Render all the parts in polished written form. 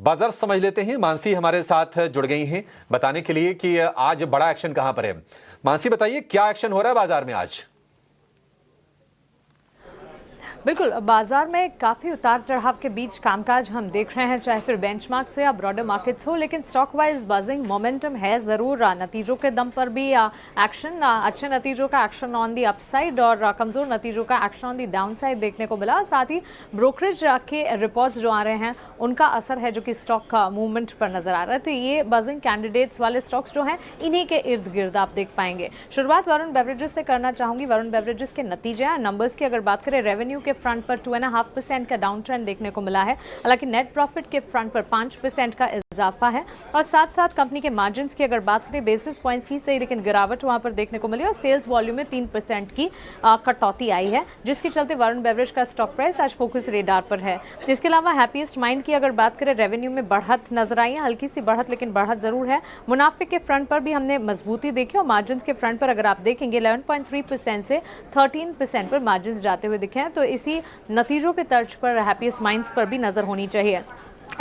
बाजार समझ लेते हैं। मानसी हमारे साथ जुड़ गई हैं बताने के लिए कि आज बड़ा एक्शन कहां पर है। मानसी बताइए, क्या एक्शन हो रहा है बाजार में आज? बिल्कुल, बाजार में काफ़ी उतार चढ़ाव के बीच कामकाज हम देख रहे हैं, चाहे फिर बेंचमार्क्स हो या ब्रॉडर मार्केट्स हो, लेकिन स्टॉक वाइज बजिंग मोमेंटम है ज़रूर। नतीजों के दम पर भी एक्शन, अच्छे नतीजों का एक्शन ऑन दी अपसाइड और कमज़ोर नतीजों का एक्शन ऑन दी डाउनसाइड देखने को मिला। साथ ही ब्रोकरेज के रिपोर्ट्स जो आ रहे हैं उनका असर है जो कि स्टॉक का मूवमेंट पर नजर आ रहा है। तो ये बजिंग कैंडिडेट्स वाले स्टॉक्स जो हैं इन्हीं के इर्द गिर्द आप देख पाएंगे। शुरुआत वरुण बेवरेजेस से करना चाहूंगी। वरुण बेवरेजेस के नतीजे हैं, नंबर्स की अगर बात करें, रेवेन्यू के फ्रंट पर 2.5% का डाउन ट्रेंड देखने को मिला है, हालांकि नेट प्रॉफिट के फ्रंट पर 5% का इजाफा है। और साथ साथ कंपनी के मार्जिन्स की अगर बात करें, बेसिस पॉइंट्स की सही लेकिन गिरावट वहां पर देखने को मिली और सेल्स वॉल्यूम में 3% की कटौती आई है, जिसके चलते वरुण बेवरेज का स्टॉक प्राइस आज फोकस रेडार पर है। इसके अलावा हैप्पीएस्ट माइंड की अगर बात करें, रेवेन्यू में बढ़त नजर आई है, हल्की सी बढ़त लेकिन बढ़त जरूर है। मुनाफे के फ्रंट पर भी हमने मजबूती देखी और मार्जिन के फ्रंट पर अगर आप देखेंगे 11.3% से 13% पर मार्जिन जाते हुए दिखे हैं। तो इसी नतीजों के तर्ज पर हैप्पीएस्ट माइंड्स पर भी नजर होनी चाहिए।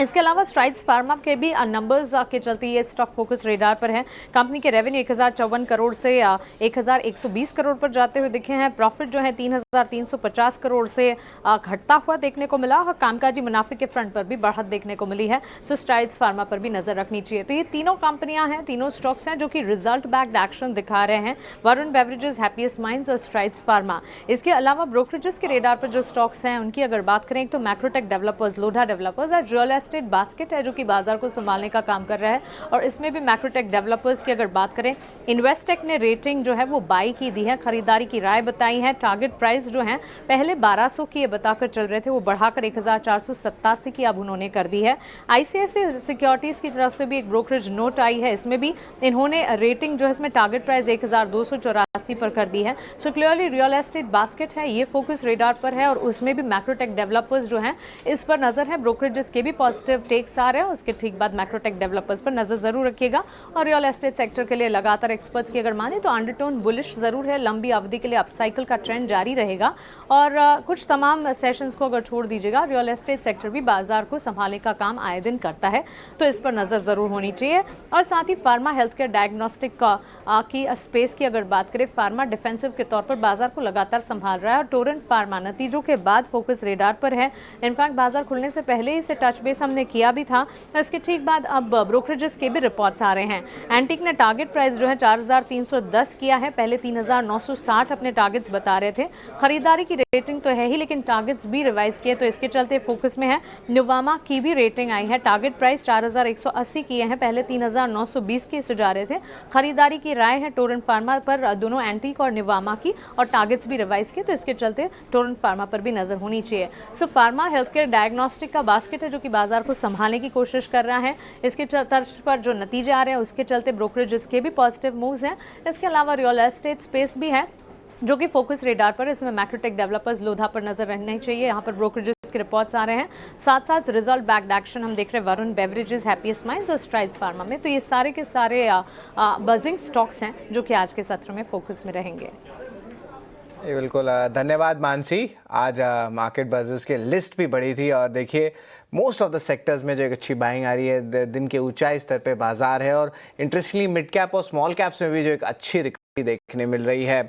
इसके अलावा स्ट्राइड्स फार्मा के भी नंबर्स के चलते ये स्टॉक फोकस रेडार पर है। कंपनी के रेवेन्यू 1054 करोड़ से 1120 करोड़ पर जाते हुए दिखे हैं। प्रॉफिट जो है 3350 करोड़ से घटता हुआ देखने को मिला और कामकाजी मुनाफे के फ्रंट पर भी बढ़त देखने को मिली है। सो स्ट्राइड्स फार्मा पर भी नजर रखनी चाहिए। तो ये तीनों कंपनियां हैं, तीनों स्टॉक्स हैं जो कि रिजल्ट बैक्ड एक्शन दिखा रहे हैं, वरुण बेवरेजेस, हैप्पीएस्ट माइंड्स और स्ट्राइड्स फार्मा। इसके अलावा ब्रोकरेजेस के रेडार पर जो स्टॉक्स हैं उनकी अगर बात करें तो मैक्रोटेक डेवलपर्स, लोढ़ा डेवलपर्स और रियल एस्टेट बास्केट है जो कि बाजार को संभालने का काम कर रहा है। और इसमें भी मैक्रोटेक डेवलपर्स की अगर बात करें, इन्वेस्टेक ने रेटिंग जो है वो बाई की दी है, खरीदारी की राय बताई है। टारगेट प्राइस जो है पहले 1200 की ये बताकर चल रहे थे, वो बढ़ाकर 1487 की अब उन्होंने कर दी है। आईसीआईसीआई सिक्योरिटीज की तरफ से भी एक ब्रोकरेज नोट आई है, इसमें भी इन्होंने रेटिंग जो है इसमें टारगेट प्राइस 1284 पर कर दी है। So clearly real estate basket है, ये फोकस रेडार पर है और उसमें भी मैक्रोटेक डेवलपर्स जो है इस पर नजर है। ब्रोकरेजेस के भी पॉजिटिव टेक्स आ रहे हैं, उसके ठीक बाद मैक्रोटेक डेवलपर्स पर नजर जरूर रखिएगा। और रियल एस्टेट सेक्टर के लिए लगातार एक्सपर्ट्स की अगर माने तो अंडरटोन बुलिश जरूर है, लंबी अवधि के लिए अपसाइकिल का ट्रेंड जारी रहेगा। और कुछ तमाम सेशंस को अगर छोड़ दीजिएगा, रियल एस्टेट सेक्टर भी बाजार को संभालने का काम आए दिन करता है, तो इस पर नजर जरूर होनी चाहिए। और साथ ही फार्मा हेल्थ केयर डायग्नोस्टिक की स्पेस की अगर बात करें, फार्मा डिफेंसिव के तौर पर बाजार को लगातार संभाल रहा है और टोरेंट फार्मा नतीजों के बाद फोकस रेडार पर है। इनफैक्ट बाजार खुलने से पहले ही से टच बेस हमने किया भी था, इसके ठीक बाद अब ब्रोकरेजेस के भी रिपोर्ट्स आ रहे हैं। एंटिक ने टारगेट प्राइस जो है 4310 किया है, पहले 3960 अपने टारगेट्स बता रहे थे। खरीदारी की रेटिंग तो है ही लेकिन टारगेट्स भी रिवाइज किए, तो इसके चलते फोकस में है। नुवामा की भी रेटिंग आई है, टारगेट प्राइस 4180 किए हैं, पहले 3920 के जा रहे थे। खरीदारी की राय है टोरेंट फार्मा पर, दोनों एंटिक और नुवामा की, और टारगेट्स भी रिवाइज किए, तो इसके चलते टोरेंट फार्मा पर भी नजर होनी चाहिए। सो फार्मा हेल्थ केयर डायग्नोस्टिक का बास्केट है जो कि बाजार को संभालने की कोशिश कर रहा है। इसके तर्ज पर जो नतीजे आ रहे हैं उसके चलते ब्रोकरेजेस के भी पॉजिटिव मूव्स हैं। इसके अलावा रियल एस्टेट स्पेस भी है जो कि फोकस रेडार पर, इसमें मैक्रोटेक डेवलपर्स, लोधा पर नजर रहनी चाहिए। यहाँ पर ब्रोकरेजेस के रिपोर्ट्स आ रहे हैं, साथ साथ रिजल्ट बैक्ड एक्शन हम देख रहे हैं वरुण बेवरेजेस, हैप्पीएस्ट माइंड्स और स्ट्राइड्स फार्मा में। तो ये सारे के सारे बजिंग स्टॉक्स हैं जो कि आज के सत्र में फोकस में रहेंगे। बिल्कुल, धन्यवाद मानसी। आज मार्केट बजर्स की लिस्ट भी बड़ी थी और देखिए मोस्ट ऑफ द सेक्टर्स में जो एक अच्छी बाइंग आ रही है, दिन के ऊंचाई स्तर पे बाजार है और इंटरेस्टिंगली मिड कैप और स्मॉल कैप्स में भी जो एक अच्छी रिकवरी देखने मिल रही है।